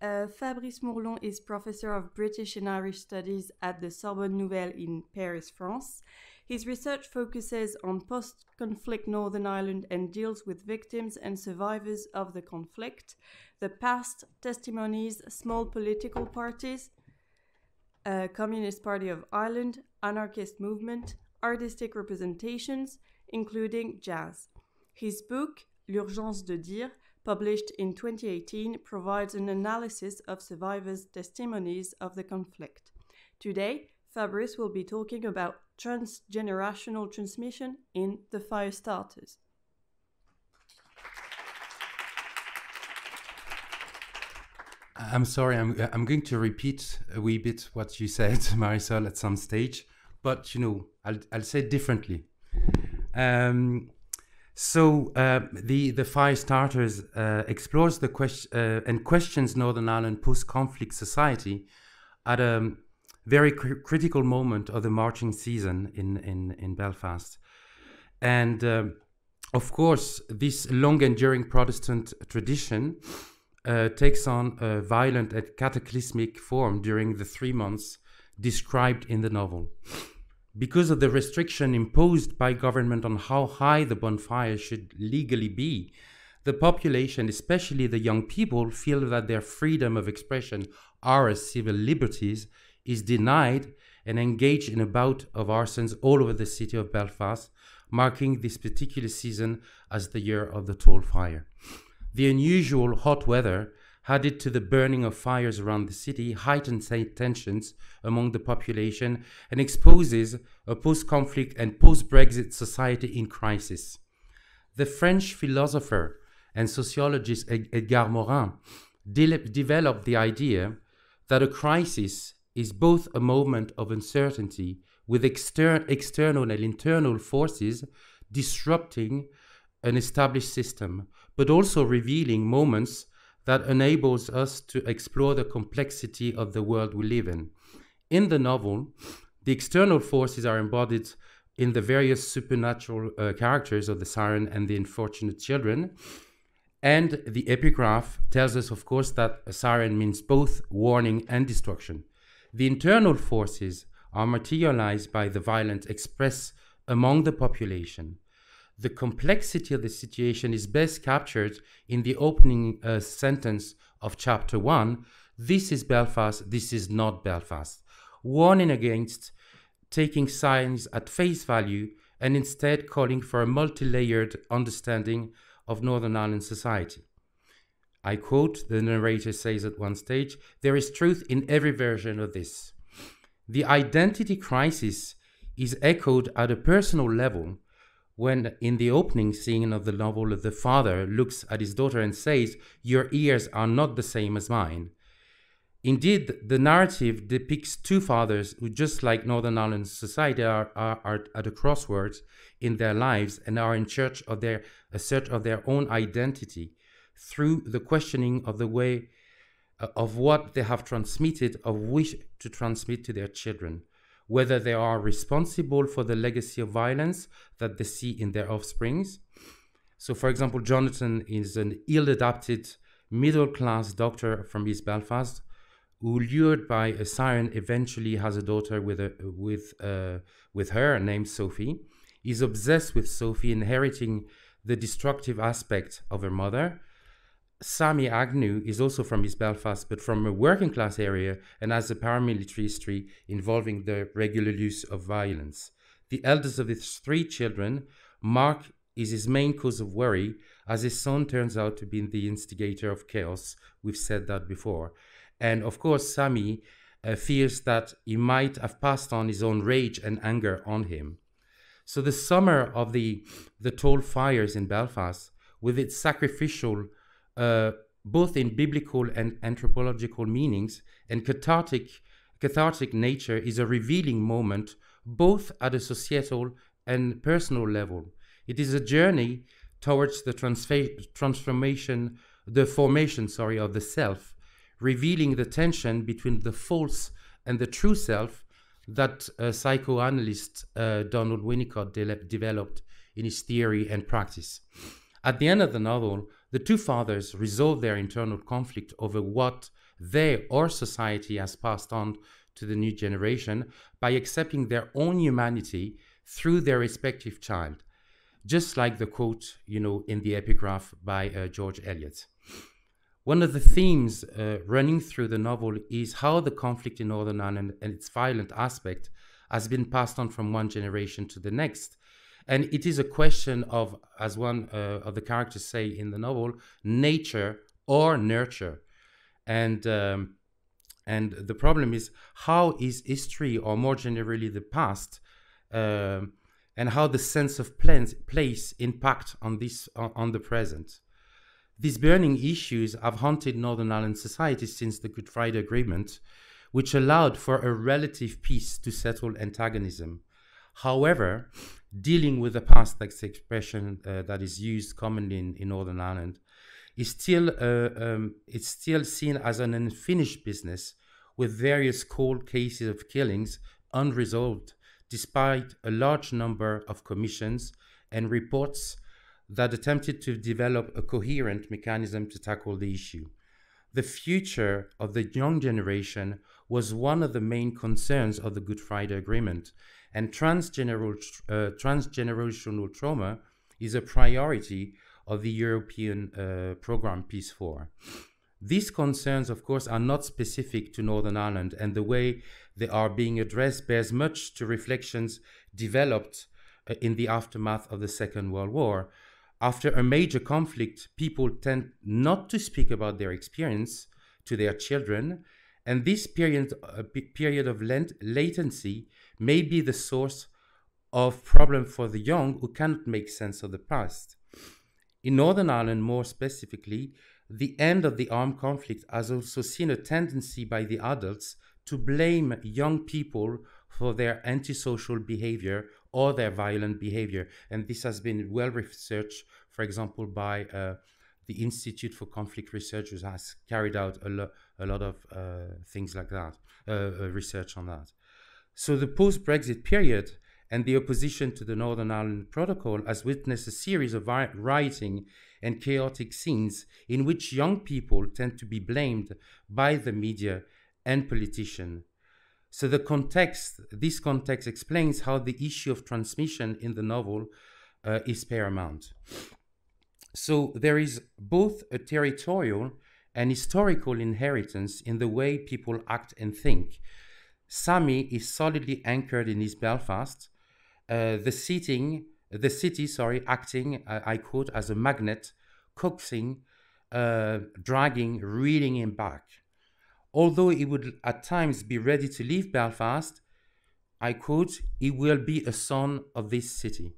Fabrice Mourlon is professor of British and Irish Studies at the Sorbonne Nouvelle in Paris, France. His research focuses on post-conflict Northern Ireland and deals with victims and survivors of the conflict, the past, testimonies, small political parties, Communist Party of Ireland, anarchist movement, artistic representations, including jazz. His book, L'urgence de dire, published in 2018, provides an analysis of survivors' testimonies of the conflict. Today, Fabrice will be talking about transgenerational transmission in the fire starters. I'm sorry, I'm going to repeat a wee bit what you said, Marisol, at some stage, but I'll say it differently. The Fire Starters explores the question and questions Northern Ireland post-conflict society at a very critical moment of the marching season in Belfast. And of course, this long-enduring Protestant tradition takes on a violent and cataclysmic form during the 3 months described in the novel. Because of the restriction imposed by government on how high the bonfire should legally be, the population, especially the young people, feel that their freedom of expression, our civil liberties, is denied and engage in a bout of arsons all over the city of Belfast, marking this particular season as the year of the tall fire. The unusual hot weather, added to the burning of fires around the city, heightens tensions among the population and exposes a post-conflict and post-Brexit society in crisis. The French philosopher and sociologist Edgar Morin developed the idea that a crisis is both a moment of uncertainty with external and internal forces disrupting an established system, but also revealing moments that enables us to explore the complexity of the world we live in. In the novel, the external forces are embodied in the various supernatural characters of the siren and the unfortunate children. And the epigraph tells us, of course, that a siren means both warning and destruction. The internal forces are materialized by the violence expressed among the population. The complexity of the situation is best captured in the opening sentence of chapter 1. This is Belfast, this is not Belfast. Warning against taking signs at face value and instead calling for a multi-layered understanding of Northern Ireland society. I quote, the narrator says at one stage, "There is truth in every version of this." The identity crisis is echoed at a personal level when in the opening scene of the novel, the father looks at his daughter and says, "Your ears are not the same as mine." Indeed, the narrative depicts two fathers who, just like Northern Ireland society, are at a crossroads in their lives and are in search of their own identity through the questioning of the way of what they have transmitted or wish to transmit to their children, whether they are responsible for the legacy of violence that they see in their offsprings. So, for example, Jonathan is an ill-adapted middle-class doctor from East Belfast who, lured by a siren, eventually has a daughter with her named Sophie. He's obsessed with Sophie, inheriting the destructive aspect of her mother. Sammy Agnew is also from East Belfast, but from a working class area and has a paramilitary history involving the regular use of violence. The eldest of his 3 children, Mark, is his main cause of worry, as his son turns out to be the instigator of chaos. We've said that before. And of course, Sammy fears that he might have passed on his own rage and anger on him. So the summer of the tall fires in Belfast, with its sacrificial both in biblical and anthropological meanings and cathartic nature, is a revealing moment both at a societal and personal level. It is a journey towards the formation of the self, revealing the tension between the false and the true self that psychoanalyst Donald Winnicott developed in his theory and practice. At the end of the novel, The two fathers resolve their internal conflict over what they or society has passed on to the new generation by accepting their own humanity through their respective child, just like the quote, in the epigraph by George Eliot. One of the themes running through the novel is how the conflict in Northern Ireland and its violent aspect has been passed on from one generation to the next. And it is a question of, as one of the characters say in the novel, nature or nurture. And the problem is, how is history, or more generally the past, and how the sense of place impact on the present. These burning issues have haunted Northern Ireland society since the Good Friday Agreement, which allowed for a relative peace to settle antagonism. However, dealing with the past, like the expression that is used commonly in Northern Ireland, is still it's still seen as an unfinished business, with various cold cases of killings unresolved, despite a large number of commissions and reports that attempted to develop a coherent mechanism to tackle the issue. The future of the young generation was one of the main concerns of the Good Friday Agreement, and transgenerational trauma is a priority of the European program Peace 4. These concerns, of course, are not specific to Northern Ireland, and the way they are being addressed bears much to reflections developed in the aftermath of the Second World War. After a major conflict, people tend not to speak about their experience to their children, and this period of latency may be the source of problem for the young who cannot make sense of the past. In Northern Ireland, more specifically, the end of the armed conflict has also seen a tendency by the adults to blame young people for their antisocial behavior or their violent behavior. And this has been well researched, for example, by the Institute for Conflict Research, which has carried out a lot of things like that, research on that. So the post-Brexit period and the opposition to the Northern Ireland Protocol has witnessed a series of rioting and chaotic scenes in which young people tend to be blamed by the media and politicians. So this context explains how the issue of transmission in the novel is paramount. So there is both a territorial and historical inheritance in the way people act and think. Sammy is solidly anchored in his Belfast, the city, acting, I quote, as a magnet, coaxing, dragging, reeling him back. Although he would at times be ready to leave Belfast, I quote, he will be a son of this city.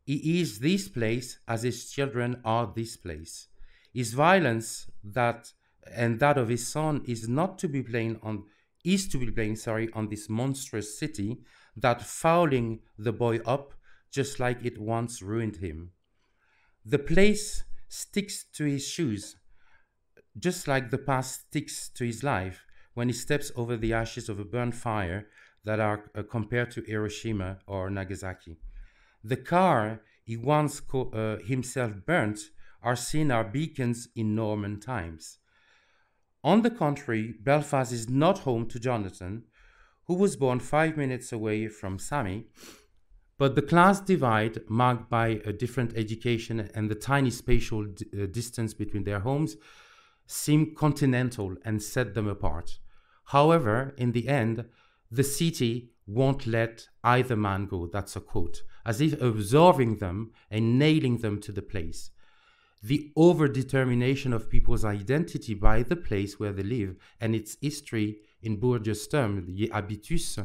He is this place as his children are this place. His violence that of his son is to be blamed on this monstrous city that fouling the boy up just like it once ruined him. The place sticks to his shoes, just like the past sticks to his life when he steps over the ashes of a burnt fire that are compared to Hiroshima or Nagasaki. The car he once himself burnt are seen as beacons in Norman times. On the contrary, Belfast is not home to Jonathan, who was born 5 minutes away from Sammy, but the class divide, marked by a different education and the tiny spatial distance between their homes, seem continental and set them apart. However, in the end, the city won't let either man go, that's a quote, as if absorbing them and nailing them to the place. The overdetermination of people's identity by the place where they live and its history, in Bourdieu's term, the habitus,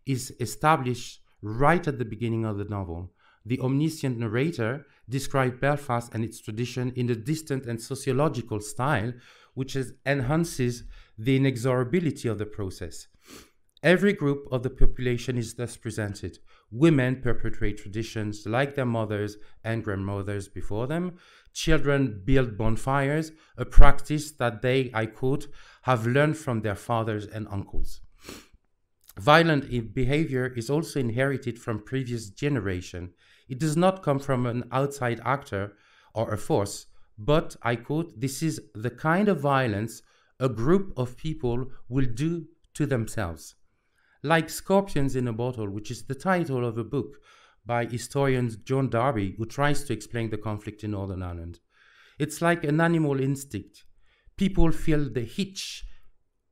is established right at the beginning of the novel. The omniscient narrator describes Belfast and its tradition in a distant and sociological style, which enhances the inexorability of the process. Every group of the population is thus presented. Women perpetuate traditions like their mothers and grandmothers before them. Children build bonfires, a practice that they, I quote, have learned from their fathers and uncles. Violent behavior is also inherited from previous generation. It does not come from an outside actor or a force, But, I quote, "this is the kind of violence a group of people will do to themselves." Like Scorpions in a Bottle, which is the title of a book by historian John Darby, who tries to explain the conflict in Northern Ireland. It's like an animal instinct. People feel the hitch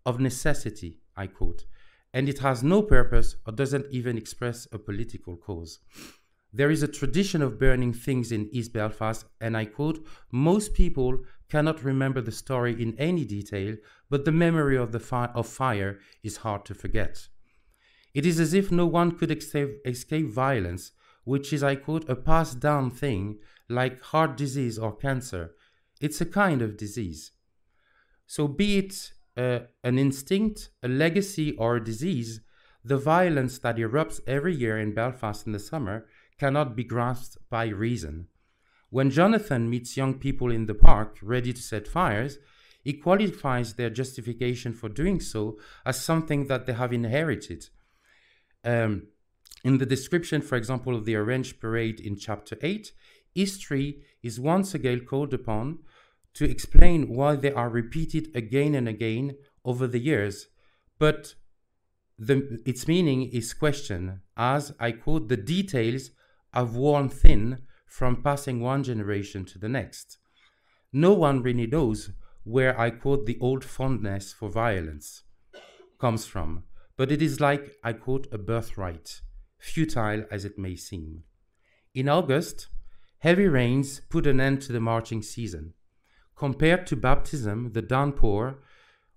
of necessity, I quote, and it has no purpose or doesn't even express a political cause. There is a tradition of burning things in East Belfast, and I quote, "most people cannot remember the story in any detail, but the memory of fire is hard to forget." It is as if no one could escape violence, which is, I quote, "a passed down thing like heart disease or cancer. It's a kind of disease." So be it an instinct, a legacy, or a disease, the violence that erupts every year in Belfast in the summer cannot be grasped by reason. When Jonathan meets young people in the park ready to set fires, he qualifies their justification for doing so as something that they have inherited. In the description, for example, of the Orange Parade in Chapter 8, history is once again called upon to explain why they are repeated again and again over the years, but its meaning is questioned, as, I quote, "the details have worn thin from passing one generation to the next." No one really knows where, I quote, "the old fondness for violence" comes from, but it is like, I quote, "a birthright, futile as it may seem." In August, heavy rains put an end to the marching season. Compared to baptism, the downpour,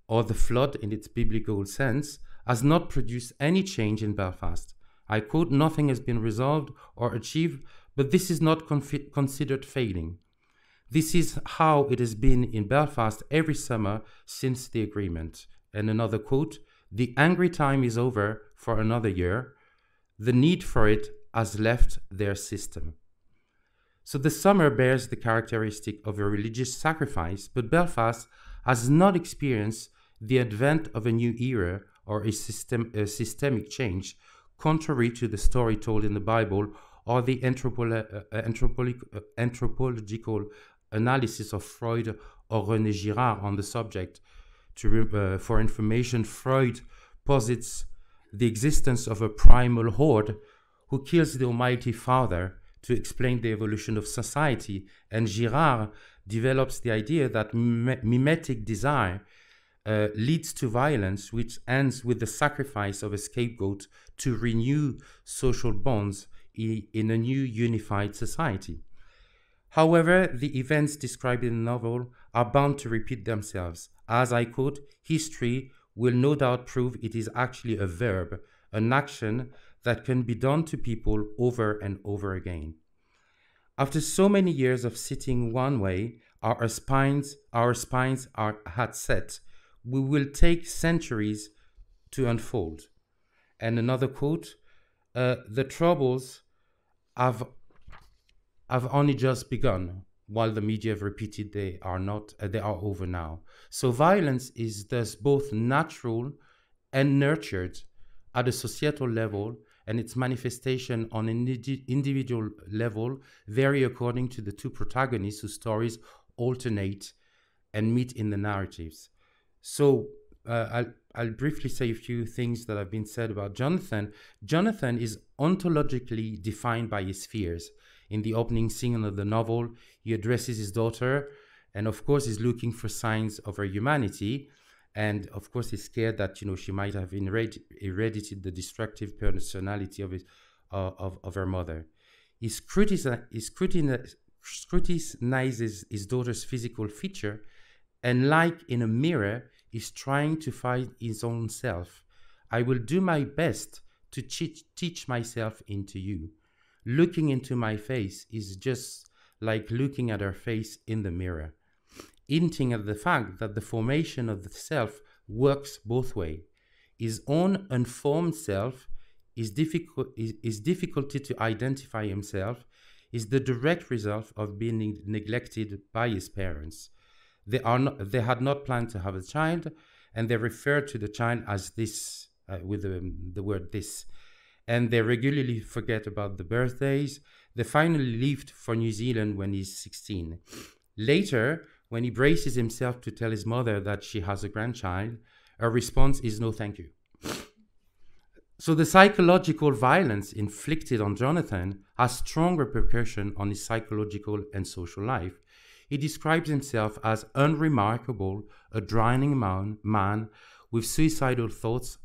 or the flood in its biblical sense, has not produced any change in Belfast. I quote, "nothing has been resolved or achieved, but this is not considered failing. This is how it has been in Belfast every summer since the agreement." And another quote, "the angry time is over for another year. The need for it has left their system." So the summer bears the characteristic of a religious sacrifice, but Belfast has not experienced the advent of a new era or a systemic change, contrary to the story told in the Bible or the anthropological analysis of Freud or René Girard on the subject. For information, Freud posits the existence of a primal horde who kills the Almighty Father to explain the evolution of society, and Girard develops the idea that mimetic desire leads to violence, which ends with the sacrifice of a scapegoat to renew social bonds in a new unified society. However, the events described in the novel are bound to repeat themselves, as, I quote, "history will no doubt prove it is actually a verb, an action that can be done to people over and over again." After so many years of sitting one way, our spines had set. We will take centuries to unfold. And another quote, "the troubles have only just begun, while the media have repeated they are over now." So violence is thus both natural and nurtured at a societal level, and its manifestation on an individual level vary according to the two protagonists whose stories alternate and meet in the narratives. So I'll briefly say a few things that have been said about Jonathan. Jonathan is ontologically defined by his fears. In the opening scene of the novel, he addresses his daughter, and of course he's looking for signs of her humanity. And of course he's scared that, she might have heredited the destructive personality of her mother. He scrutinizes his daughter's physical feature, and like in a mirror, is trying to find his own self. "I will do my best to teach myself into you. Looking into my face is just like looking at her face in the mirror," hinting at the fact that the formation of the self works both ways. His own unformed self his difficulty to identify himself is the direct result of being neglected by his parents. They had not planned to have a child, and they refer to the child as this, with the word "this." And they regularly forget about the birthdays. They finally left for New Zealand when he's 16. Later, when he braces himself to tell his mother that she has a grandchild, her response is no thank you. So the psychological violence inflicted on Jonathan has strong repercussion on his psychological and social life. He describes himself as unremarkable, a drowning man with suicidal thoughts,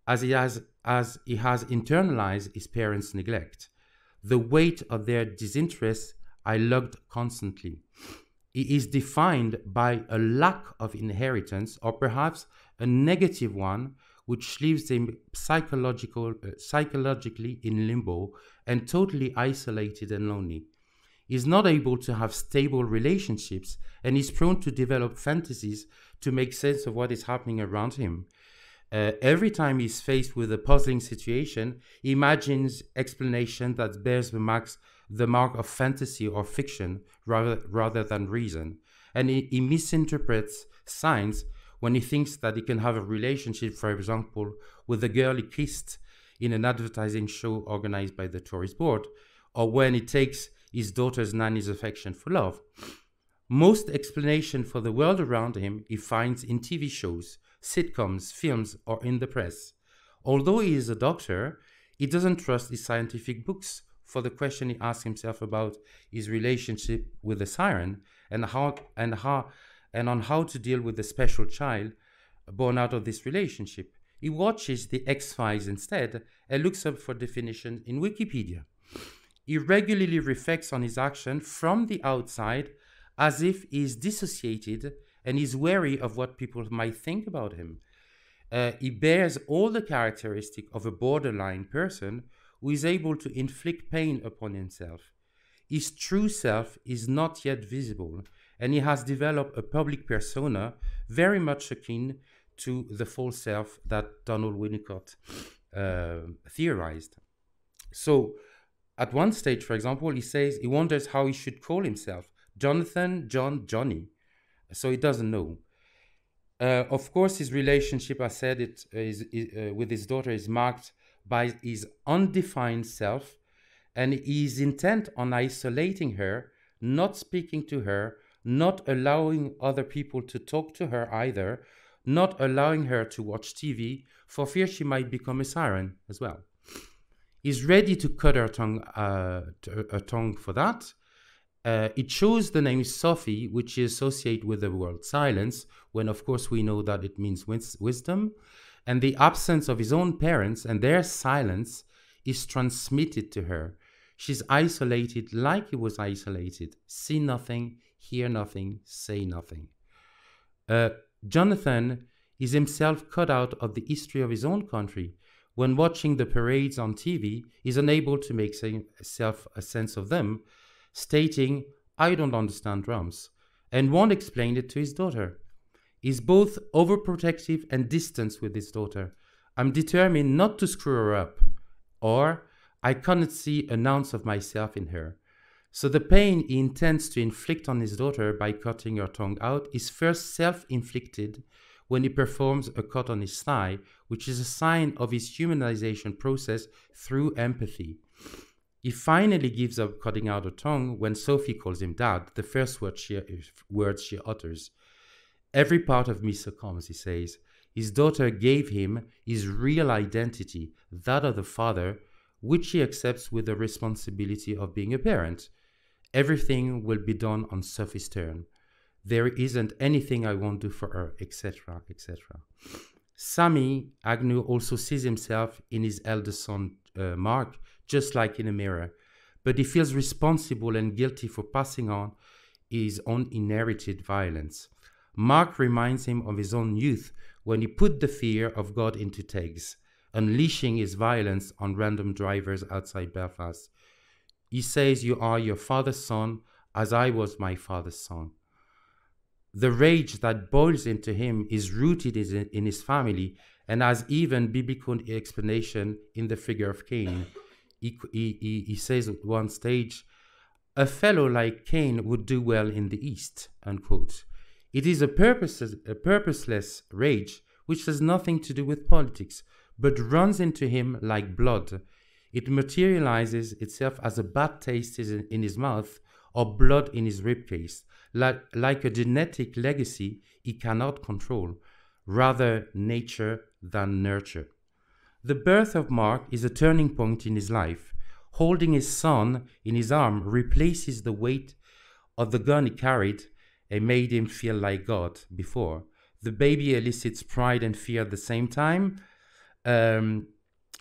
as he has internalized his parents' neglect. The weight of their disinterest I lugged constantly. He is defined by a lack of inheritance, or perhaps a negative one, which leaves him psychologically in limbo and totally isolated and lonely. He's not able to have stable relationships, and is prone to develop fantasies to make sense of what is happening around him. Every time he's faced with a puzzling situation, he imagines explanation that bears the mark of fantasy or fiction rather than reason. And he misinterprets signs when he thinks that he can have a relationship, for example, with the girl he kissed in an advertising show organized by the tourist board, or when he takes his daughter's nanny's affection for love. Most explanation for the world around him he finds in TV shows, sitcoms, films, or in the press. Although he is a doctor, he doesn't trust his scientific books for the question he asks himself about his relationship with the siren and on how to deal with the special child born out of this relationship. He watches the X-Files instead and looks up for definition in Wikipedia. He regularly reflects on his action from the outside as if he is dissociated and is wary of what people might think about him. He bears all the characteristics of a borderline person who is able to inflict pain upon himself. His true self is not yet visible, and he has developed a public persona very much akin to the false self that Donald Winnicott theorized. So, at one stage, for example, he says he wonders how he should call himself. Jonathan, John, Johnny. So he doesn't know. Of course, his relationship, I said it, with his daughter is marked by his undefined self, and he is intent on isolating her, not speaking to her, not allowing other people to talk to her either, not allowing her to watch TV for fear she might become a siren as well. He's ready to cut her tongue for that. It chose the name Sophie, which he associates with the word silence, when of course we know that it means wisdom. And the absence of his own parents and their silence is transmitted to her. She's isolated like he was isolated. See nothing, hear nothing, say nothing. Jonathan is himself cut out of the history of his own country. When watching the parades on TV, he's unable to make himself a sense of them, stating, "I don't understand drums," and won't explain it to his daughter. He's both overprotective and distant with his daughter. "I'm determined not to screw her up," or "I cannot see an ounce of myself in her." So the pain he intends to inflict on his daughter by cutting her tongue out is first self-inflicted when he performs a cut on his thigh, which is a sign of his humanization process through empathy. He finally gives up cutting out her tongue when Sophie calls him dad, the first words she utters. "Every part of me succumbs," he says. His daughter gave him his real identity, that of the father, which he accepts with the responsibility of being a parent. Everything will be done on Sophie's turn. There isn't anything I won't do for her, etc., etc. Sammy Agnew also sees himself in his eldest son, Mark, just like in a mirror, but he feels responsible and guilty for passing on his own inherited violence. Mark reminds him of his own youth when he put the fear of God into tags, unleashing his violence on random drivers outside Belfast. He says, "You are your father's son, as I was my father's son." The rage that boils into him is rooted in his family and has even biblical explanation in the figure of Cain. He says at one stage, "A fellow like Cain would do well in the East," unquote. It is a purposeless rage which has nothing to do with politics, but runs into him like blood. It materializes itself as a bad taste in his mouth or blood in his ribcage, like a genetic legacy he cannot control, rather nature than nurture. The birth of Mark is a turning point in his life. Holding his son in his arm replaces the weight of the gun he carried and made him feel like God before. The baby elicits pride and fear at the same time.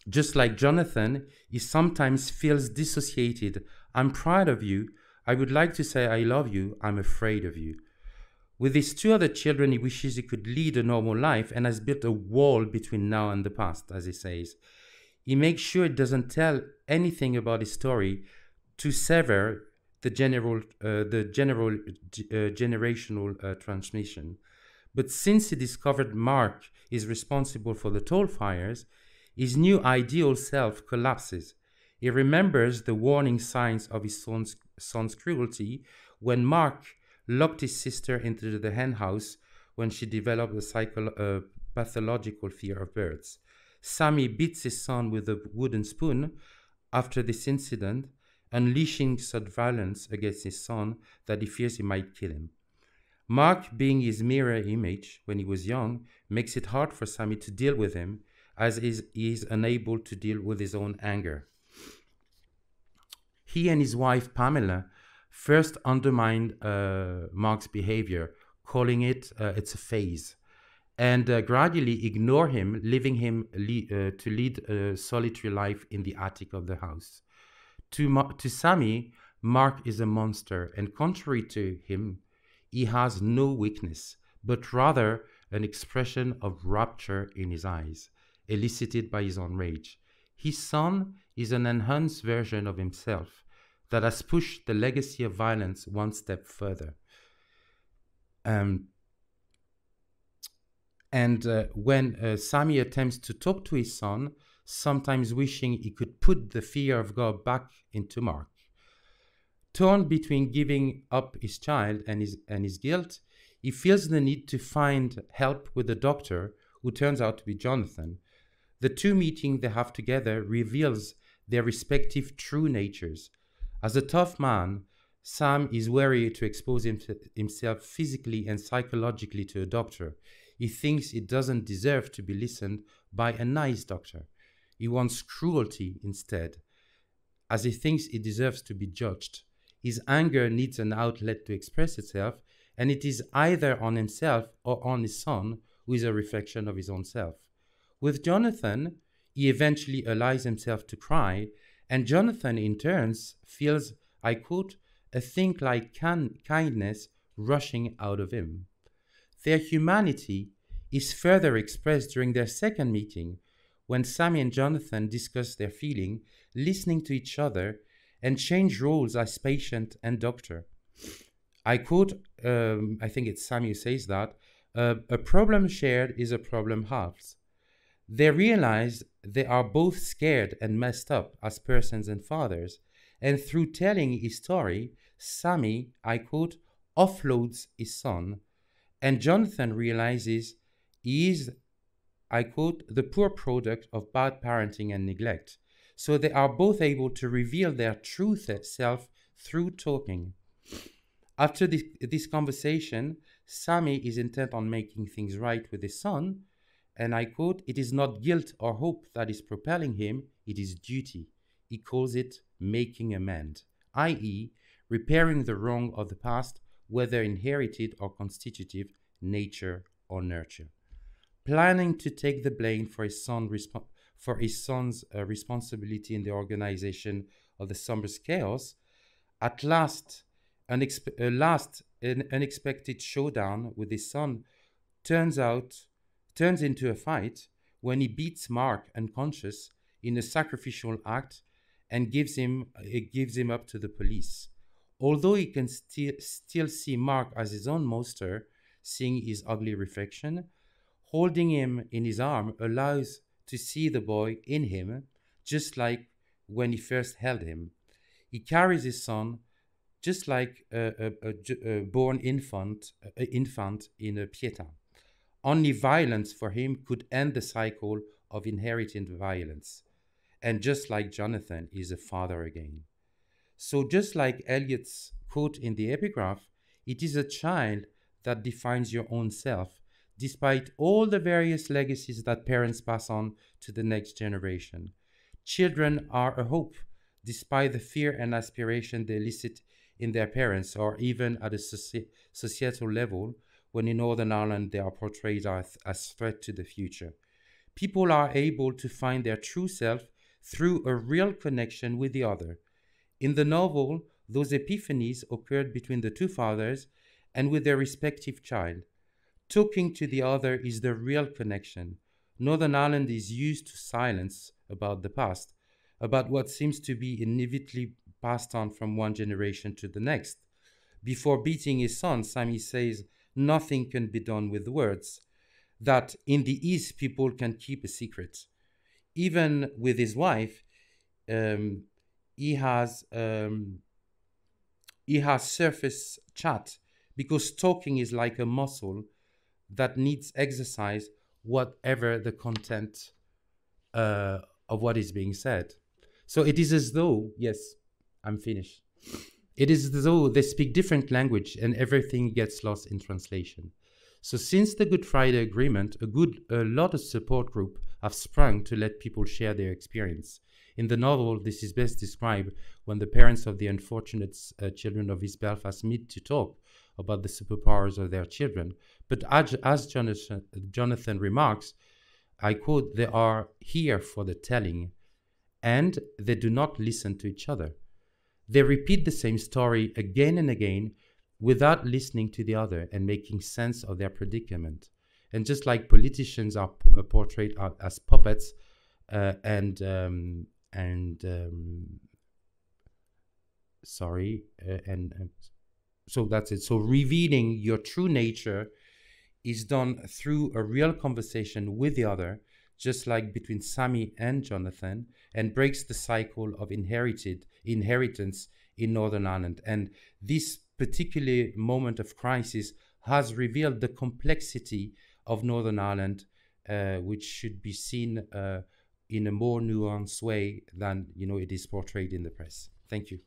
Just like Jonathan, he sometimes feels dissociated. I'm proud of you. I would like to say I love you. I'm afraid of you. With his two other children, he wishes he could lead a normal life and has built a wall between now and the past, as he says. He makes sure he doesn't tell anything about his story to sever the generational transmission. But since he discovered Mark is responsible for the tall fires, his new ideal self collapses. He remembers the warning signs of his son's cruelty when Mark locked his sister into the hen house when she developed a pathological fear of birds. Sammy beats his son with a wooden spoon after this incident, unleashing such violence against his son that he fears he might kill him. Mark, being his mirror image when he was young, makes it hard for Sammy to deal with him, as he is unable to deal with his own anger. He and his wife Pamela first undermined Mark's behavior, calling it's a phase, and gradually ignore him, leaving him to lead a solitary life in the attic of the house. To Sammy, Mark is a monster, and contrary to him, he has no weakness, but rather an expression of rapture in his eyes, elicited by his own rage. His son is an enhanced version of himself that has pushed the legacy of violence one step further. When Sammy attempts to talk to his son, sometimes wishing he could put the fear of God back into Mark. Torn between giving up his child and his guilt, he feels the need to find help with the doctor, who turns out to be Jonathan. The two meetings they have together reveals their respective true natures. As a tough man, Sam is wary to expose himself physically and psychologically to a doctor. He thinks he doesn't deserve to be listened by a nice doctor. He wants cruelty instead, as he thinks he deserves to be judged. His anger needs an outlet to express itself, and it is either on himself or on his son, who is a reflection of his own self. With Jonathan, he eventually allows himself to cry, and Jonathan in turn feels, I quote, a thing like kindness rushing out of him. Their humanity is further expressed during their second meeting, when Sammy and Jonathan discuss their feeling, listening to each other, and change roles as patient and doctor. I quote, I think it's Sammy who says that, a problem shared is a problem halved. They realize they are both scared and messed up as persons and fathers, and through telling his story, Sammy, I quote, offloads his son, and Jonathan realizes he is, I quote, the poor product of bad parenting and neglect. So they are both able to reveal their true self through talking. After this conversation, Sammy is intent on making things right with his son, and I quote, it is not guilt or hope that is propelling him, it is duty. He calls it making amends, i.e., repairing the wrong of the past, whether inherited or constitutive, nature or nurture. Planning to take the blame for his son's responsibility in the organization of the summer's chaos, at last, an unexpected showdown with his son turns into a fight when he beats Mark unconscious in a sacrificial act and gives him up to the police. Although he can still see Mark as his own monster, seeing his ugly reflection, holding him in his arm allows to see the boy in him, just like when he first held him. He carries his son just like a born infant in a pieta. Only violence for him could end the cycle of inherited violence. And just like Jonathan is a father again. So just like Eliot's quote in the epigraph, It is a child that defines your own self, despite all the various legacies that parents pass on to the next generation. Children are a hope, despite the fear and aspiration they elicit in their parents, or even at a societal level, when in Northern Ireland they are portrayed as threat to the future. People are able to find their true self through a real connection with the other. In the novel, those epiphanies occurred between the two fathers and with their respective child. Talking to the other is the real connection. Northern Ireland is used to silence about the past, about what seems to be inevitably passed on from one generation to the next. Before beating his son, Sammy says, nothing can be done with words, that in the East people can keep a secret. Even with his wife, he has surface chat, because talking is like a muscle that needs exercise, whatever the content of what is being said. So it is as though, yes, I'm finished. It is as though they speak different language and everything gets lost in translation. So since the Good Friday Agreement, a lot of support groups have sprung to let people share their experience. In the novel, this is best described when the parents of the unfortunate children of East Belfast meet to talk about the superpowers of their children. But as Jonathan remarks, I quote, they are here for the telling, and they do not listen to each other. They repeat the same story again and again without listening to the other and making sense of their predicament. And just like politicians are portrayed as puppets so that's it. So revealing your true nature is done through a real conversation with the other, just like between Sammy and Jonathan, and breaks the cycle of inheritance in Northern Ireland. And this particular moment of crisis has revealed the complexity of Northern Ireland, which should be seen in a more nuanced way than it is portrayed in the press. Thank you.